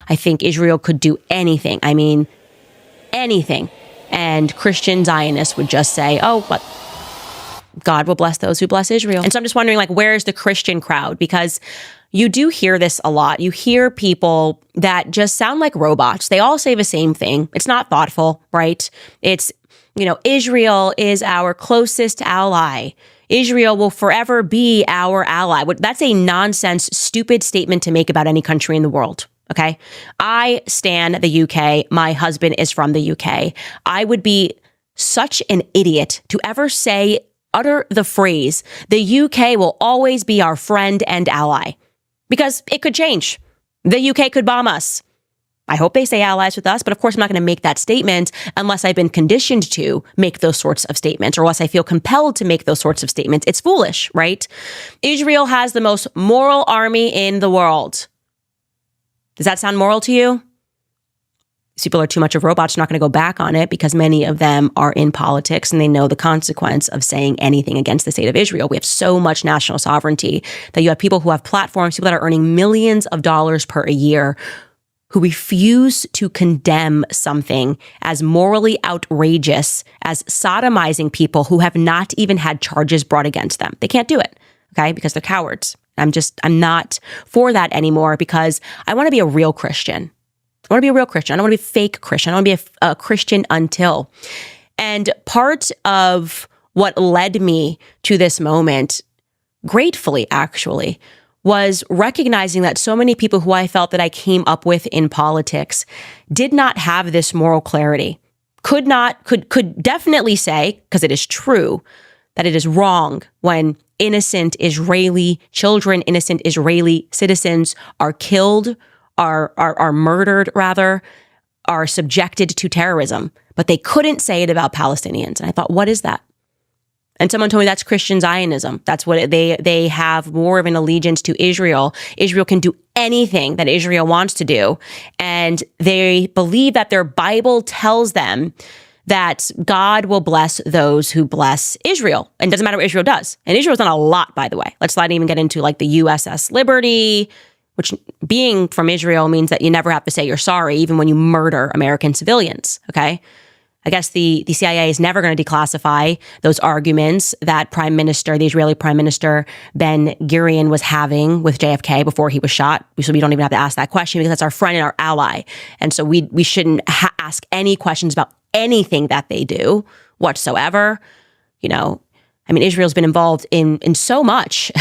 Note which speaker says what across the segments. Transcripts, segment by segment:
Speaker 1: I think Israel could do anything. I mean, anything. And Christian Zionists would just say, oh, but God will bless those who bless Israel. And so I'm just wondering, like, where's the Christian crowd? Because you do hear this a lot. You hear people that just sound like robots. They all say the same thing. It's not thoughtful, right? It's, Israel is our closest ally. Israel will forever be our ally. That's a nonsense, stupid statement to make about any country in the world. Okay. I stan the UK. My husband is from the UK. I would be such an idiot to ever utter the phrase, the UK will always be our friend and ally, because it could change. The UK could bomb us. I hope they stay allies with us, but of course I'm not going to make that statement unless I've been conditioned to make those sorts of statements, or unless I feel compelled to make those sorts of statements. It's foolish, right? Israel has the most moral army in the world. Does that sound moral to you? These people are too much of robots. They're not going to go back on it because many of them are in politics and they know the consequence of saying anything against the state of Israel. We have so much national sovereignty that you have people who have platforms, people that are earning millions of dollars per year, who refuse to condemn something as morally outrageous as sodomizing people who have not even had charges brought against them. They can't do it, okay, because they're cowards. I'm not for that anymore, because I want to be a real Christian. I want to be a real Christian. I don't want to be a fake Christian. I want to be a Christian until. And part of what led me to this moment, gratefully actually, was recognizing that so many people who I felt that I came up with in politics did not have this moral clarity. Could definitely say, because it is true, that it is wrong when innocent Israeli children, innocent Israeli citizens are killed, are murdered rather, are subjected to terrorism. But they couldn't say it about Palestinians. And I thought, what is that? And someone told me that's Christian Zionism. That's what they have more of an allegiance to Israel. Israel can do anything that Israel wants to do. And they believe that their Bible tells them that God will bless those who bless Israel. And it doesn't matter what Israel does. And Israel's done a lot, by the way. Let's not even get into like the USS Liberty, which being from Israel means that you never have to say you're sorry, even when you murder American civilians, okay? I guess the CIA is never going to declassify those arguments that the Israeli Prime Minister Ben Gurion was having with JFK before he was shot. So we don't even have to ask that question because that's our friend and our ally. And so we shouldn't ask any questions about anything that they do whatsoever. Israel's been involved in so much.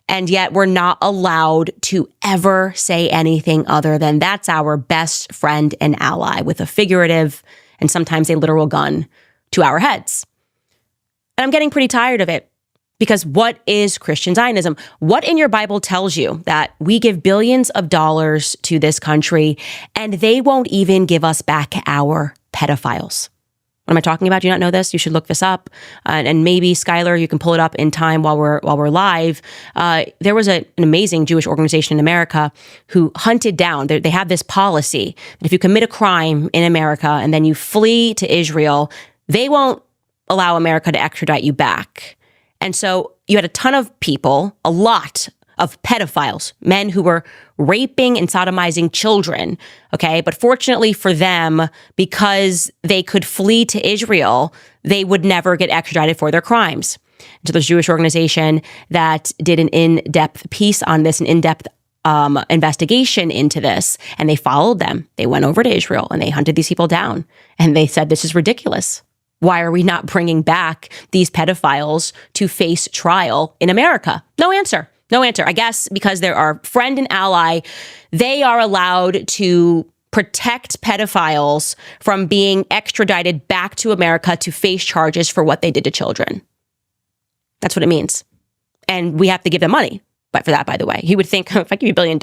Speaker 1: And yet we're not allowed to ever say anything other than that's our best friend and ally, with a figurative and sometimes a literal gun to our heads. And I'm getting pretty tired of it, because what is Christian Zionism? What in your Bible tells you that we give billions of dollars to this country and they won't even give us back our pedophiles? What am I talking about? Do you not know this? You should look this up. And maybe, Skylar, you can pull it up in time while we're live. There was an amazing Jewish organization in America who hunted down, they have this policy that if you commit a crime in America and then you flee to Israel, they won't allow America to extradite you back. And so you had a ton of people, a lot of pedophiles, men who were raping and sodomizing children, okay? But fortunately for them, because they could flee to Israel, they would never get extradited for their crimes. So there's a Jewish organization that did an in-depth piece on this, an in-depth investigation into this, and they followed them. They went over to Israel and they hunted these people down. And they said, this is ridiculous. Why are we not bringing back these pedophiles to face trial in America? No answer. No answer. I guess because they're our friend and ally, they are allowed to protect pedophiles from being extradited back to America to face charges for what they did to children. That's what it means. And we have to give them money. But for that, by the way, you would think, if I give you $1 billion,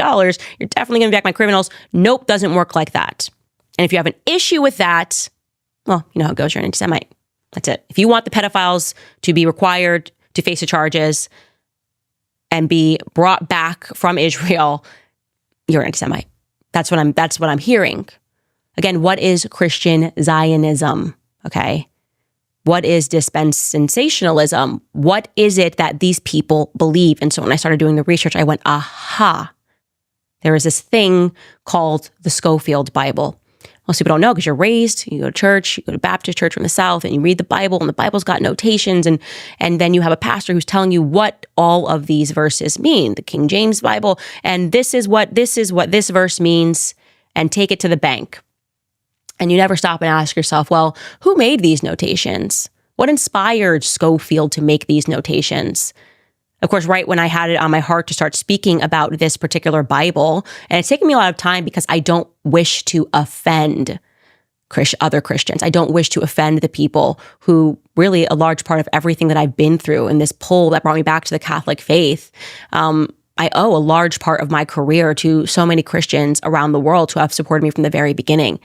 Speaker 1: you're definitely going to back my criminals. Nope, doesn't work like that. And if you have an issue with that, well, you know how it goes. You're an anti-Semite. That's it. If you want the pedophiles to be required to face the charges and be brought back from Israel, you're an anti-Semite. That's what I'm hearing. Again, what is Christian Zionism? Okay. What is dispensationalism? What is it that these people believe? And so when I started doing the research, I went, aha, There is this thing called the Scofield Bible. Most people don't know because you're raised, you go to church, you go to Baptist church from the South, and you read the Bible, and the Bible's got notations, and then you have a pastor who's telling you what all of these verses mean, the King James Bible, and this is what this verse means, and take it to the bank. And you never stop and ask yourself, well, who made these notations? What inspired Scofield to make these notations? Of course, right when I had it on my heart to start speaking about this particular Bible, and it's taken me a lot of time because I don't wish to offend other Christians. I don't wish to offend the people who really a large part of everything that I've been through in this pull that brought me back to the Catholic faith. I owe a large part of my career to so many Christians around the world who have supported me from the very beginning.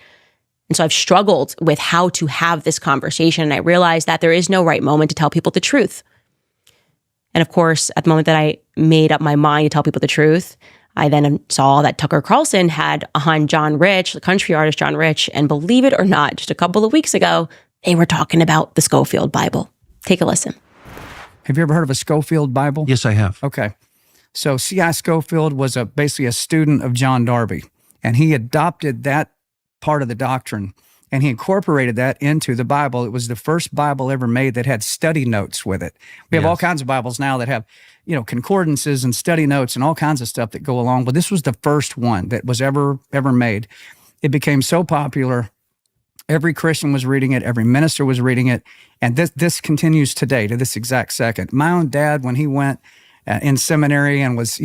Speaker 1: And so I've struggled with how to have this conversation. And I realized that there is no right moment to tell people the truth. And of course, at the moment that I made up my mind to tell people the truth, I then saw that Tucker Carlson had on John Rich, the country artist John Rich, and believe it or not, just a couple of weeks ago, they were talking about the Scofield Bible. Take a listen.
Speaker 2: Have you ever heard of a Scofield Bible?
Speaker 3: Yes, I have.
Speaker 2: Okay. So C.I. Scofield was basically a student of John Darby, and he adopted that part of the doctrine, and he incorporated that into the Bible. It was the first Bible ever made that had study notes with it. We have all kinds of Bibles now that have, concordances and study notes and all kinds of stuff that go along, but this was the first one that was ever made. It became so popular. Every Christian was reading it. Every minister was reading it. And this continues today to this exact second. My own dad, when he went in seminary and was,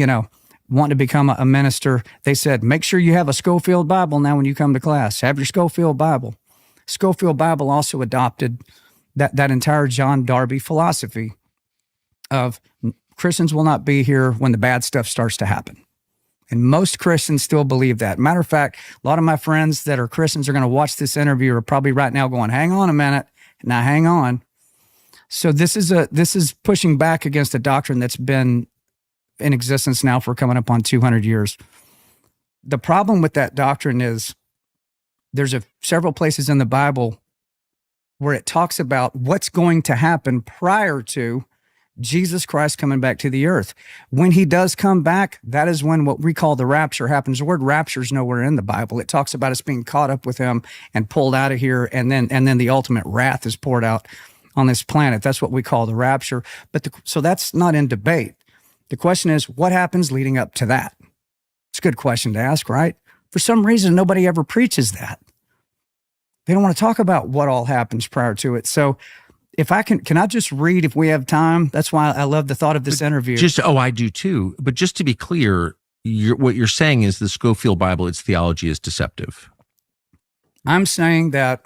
Speaker 2: wanting to become a minister, they said, make sure you have a Scofield Bible now when you come to class. Have your Scofield Bible. Scofield Bible also adopted that entire John Darby philosophy of Christians will not be here when the bad stuff starts to happen. And most Christians still believe that. Matter of fact, a lot of my friends that are Christians are going to watch this interview are probably right now going, hang on a minute. Now hang on. So this is pushing back against a doctrine that's been in existence now for coming up on 200 years. The problem with that doctrine is there's several places in the Bible where it talks about what's going to happen prior to Jesus Christ coming back to the earth. When he does come back, that is when what we call the rapture happens. The word rapture is nowhere in the Bible. It talks about us being caught up with him and pulled out of here, and then the ultimate wrath is poured out on this planet. That's what we call the rapture. So that's not in debate. The question is, what happens leading up to that? It's a good question to ask, right? For some reason, nobody ever preaches that. They don't want to talk about what all happens prior to it. So if I can I just read if we have time? That's why I love the thought of this interview.
Speaker 3: I do too. But just to be clear, what you're saying is the Scofield Bible, its theology is deceptive.
Speaker 2: I'm saying that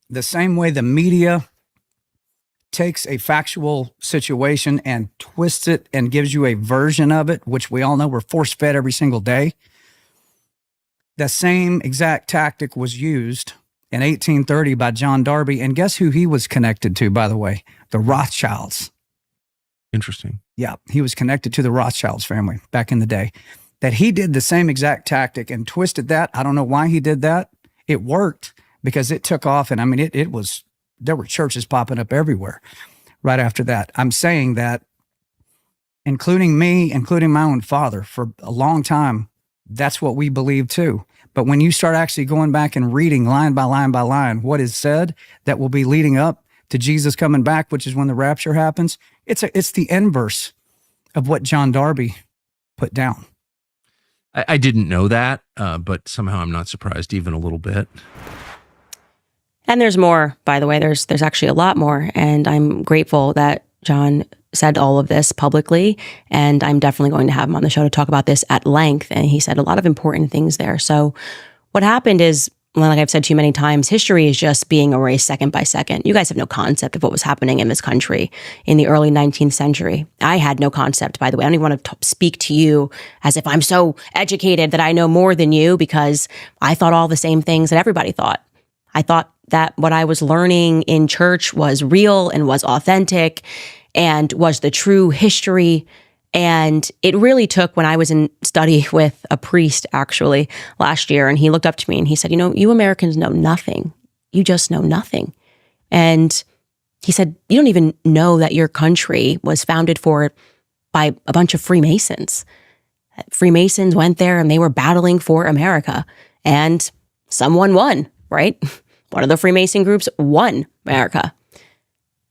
Speaker 2: the same way the media takes a factual situation and twists it and gives you a version of it, which we all know we're force-fed every single day, the same exact tactic was used in 1830 by John Darby. And guess who he was connected to, by the way? The Rothschilds.
Speaker 3: Interesting.
Speaker 2: Yeah, he was connected to the Rothschilds family back in the day. That he did the same exact tactic and twisted that. I don't know why he did that. It worked because it took off. And I mean, there were churches popping up everywhere right after that. I'm saying that, including me, including my own father, for a long time, that's what we believe too. But when you start actually going back and reading line by line by line what is said that will be leading up to Jesus coming back, which is when the rapture happens, it's the inverse of what John Darby put down.
Speaker 3: I didn't know that, but somehow I'm not surprised even a little bit.
Speaker 1: And there's more, by the way. There's actually a lot more. And I'm grateful that John said all of this publicly. And I'm definitely going to have him on the show to talk about this at length. And he said a lot of important things there. So what happened is, like I've said too many times, history is just being erased second by second. You guys have no concept of what was happening in this country in the early 19th century. I had no concept, by the way. I don't even want to speak to you as if I'm so educated that I know more than you, because I thought all the same things that everybody thought. I thought that what I was learning in church was real and was authentic and was the true history. And it really took when I was in study with a priest actually last year, and he looked up to me and he said, you Americans know nothing. You just know nothing. And he said, you don't even know that your country was founded by a bunch of Freemasons. Freemasons went there and they were battling for America, and someone won, right? One of the Freemason groups won America.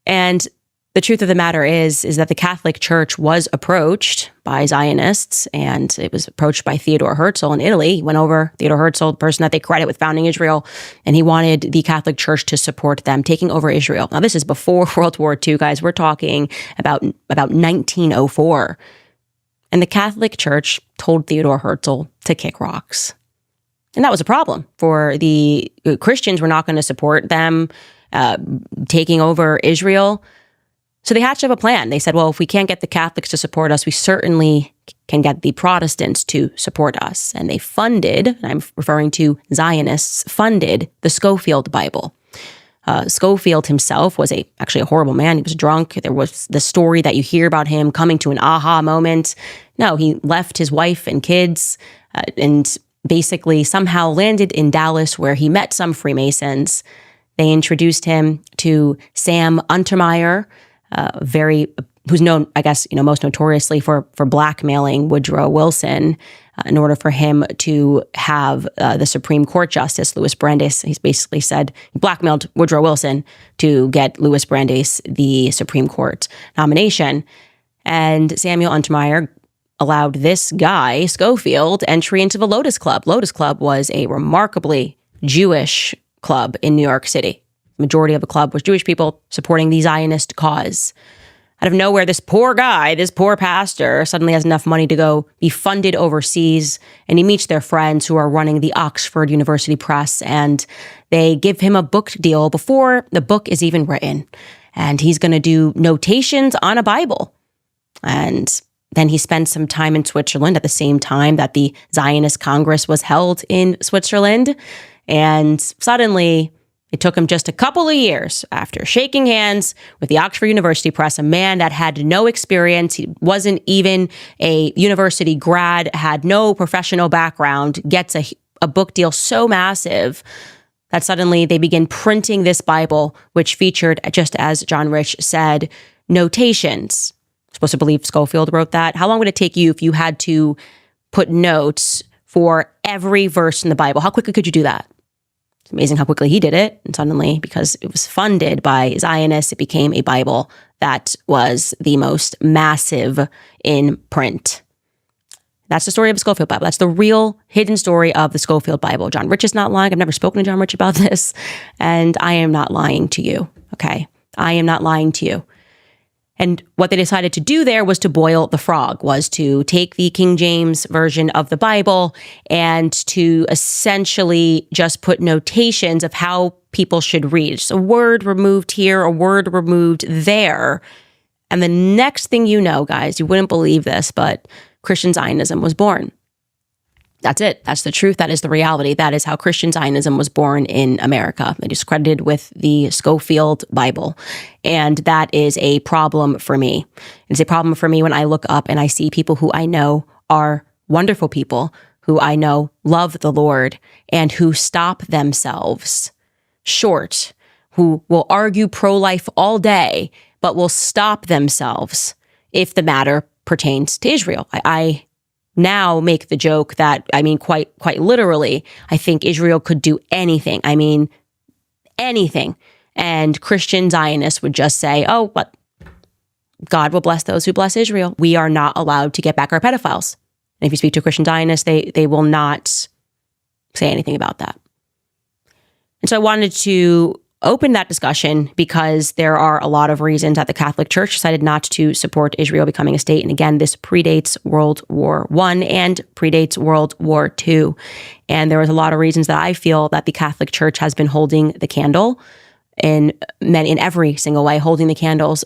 Speaker 1: And the truth of the matter is that the Catholic Church was approached by Zionists, and it was approached by Theodor Herzl in Italy. He went over, Theodor Herzl, the person that they credit with founding Israel, and he wanted the Catholic Church to support them taking over Israel. Now, this is before World War II, guys. We're talking about 1904. And the Catholic Church told Theodor Herzl to kick rocks. And that was a problem for the Christians. Were not going to support them taking over Israel. So they hatched up a plan. They said, well, if we can't get the Catholics to support us, we certainly can get the Protestants to support us. And they funded, and I'm referring to Zionists, funded the Scofield Bible. Scofield himself was actually a horrible man. He was drunk. There was the story that you hear about him coming to an aha moment. No, he left his wife and kids and basically somehow landed in Dallas, where he met some Freemasons. They introduced him to Sam Untermeyer, who's known, I guess, most notoriously for blackmailing Woodrow Wilson in order for him to have the Supreme Court Justice, Louis Brandeis. He's basically said he blackmailed Woodrow Wilson to get Louis Brandeis the Supreme Court nomination. And Samuel Untermeyer allowed this guy, Scofield, entry into the Lotus Club. Lotus Club was a remarkably Jewish club in New York City. The majority of the club was Jewish people supporting the Zionist cause. Out of nowhere, this poor guy, this poor pastor, suddenly has enough money to go be funded overseas, and he meets their friends who are running the Oxford University Press, and they give him a book deal before the book is even written. And he's going to do notations on a Bible. And then he spent some time in Switzerland at the same time that the Zionist Congress was held in Switzerland. And suddenly, it took him just a couple of years after shaking hands with the Oxford University Press, a man that had no experience, he wasn't even a university grad, had no professional background, gets a book deal so massive that suddenly they begin printing this Bible, which featured, just as John Rich said, notations. I'm supposed to believe Scofield wrote that. How long would it take you if you had to put notes for every verse in the Bible? How quickly could you do that? It's amazing how quickly he did it. And suddenly, because it was funded by Zionists, it became a Bible that was the most massive in print. That's the story of the Scofield Bible. That's the real hidden story of the Scofield Bible. John Rich is not lying. I've never spoken to John Rich about this. And I am not lying to you. Okay? I am not lying to you. And what they decided to do there was to boil the frog, was to take the King James version of the Bible and to essentially just put notations of how people should read. Just a word removed here, a word removed there. And the next thing you know, guys, you wouldn't believe this, but Christian Zionism was born. That's it. That's the truth. That is the reality. That is how Christian Zionism was born in America. It is credited with the Scofield Bible. And that is a problem for me. It's a problem for me when I look up and I see people who I know are wonderful people, who I know love the Lord, and who stop themselves short, who will argue pro-life all day, but will stop themselves if the matter pertains to Israel. I now make the joke that, quite literally, I think Israel could do anything. Anything. And Christian Zionists would just say, oh, but God will bless those who bless Israel. We are not allowed to get back our pedophiles. And if you speak to Christian Zionists, they will not say anything about that. And so I wanted to open that discussion because there are a lot of reasons that the Catholic Church decided not to support Israel becoming a state. And again, this predates World War I and predates World War II. And there was a lot of reasons that I feel that the Catholic Church has been holding the candle in every single way, holding the candles,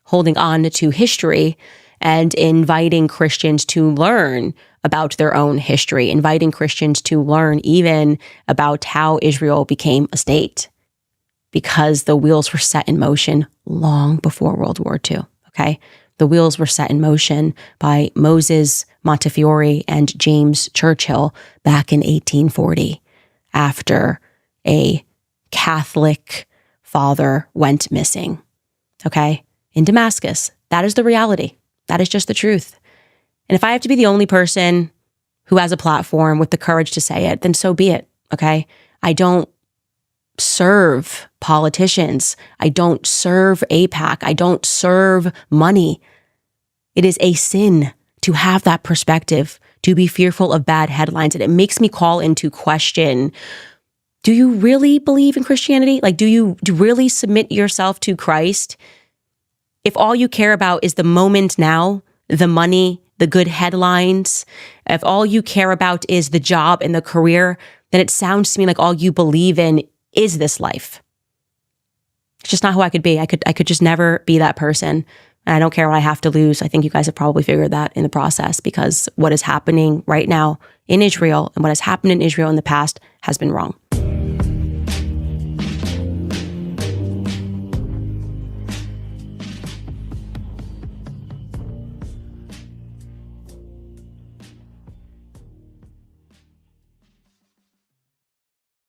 Speaker 1: holding on to history and inviting Christians to learn about their own history, inviting Christians to learn even about how Israel became a state, because the wheels were set in motion long before World War II, okay? The wheels were set in motion by Moses Montefiore and James Churchill back in 1840, after a Catholic father went missing, okay, in Damascus. That is the reality. That is just the truth. And if I have to be the only person who has a platform with the courage to say it, then so be it, okay? I don't serve politicians. I don't serve AIPAC. I don't serve money. It is a sin to have that perspective, to be fearful of bad headlines. And it makes me call into question, do you really believe in Christianity? Like, do you really submit yourself to Christ? If all you care about is the moment now, the money, the good headlines, if all you care about is the job and the career, then it sounds to me like all you believe in is this life. It's just not who I could be. I could just never be that person. And I don't care what I have to lose. I think you guys have probably figured that in the process, because what is happening right now in Israel and what has happened in Israel in the past has been wrong.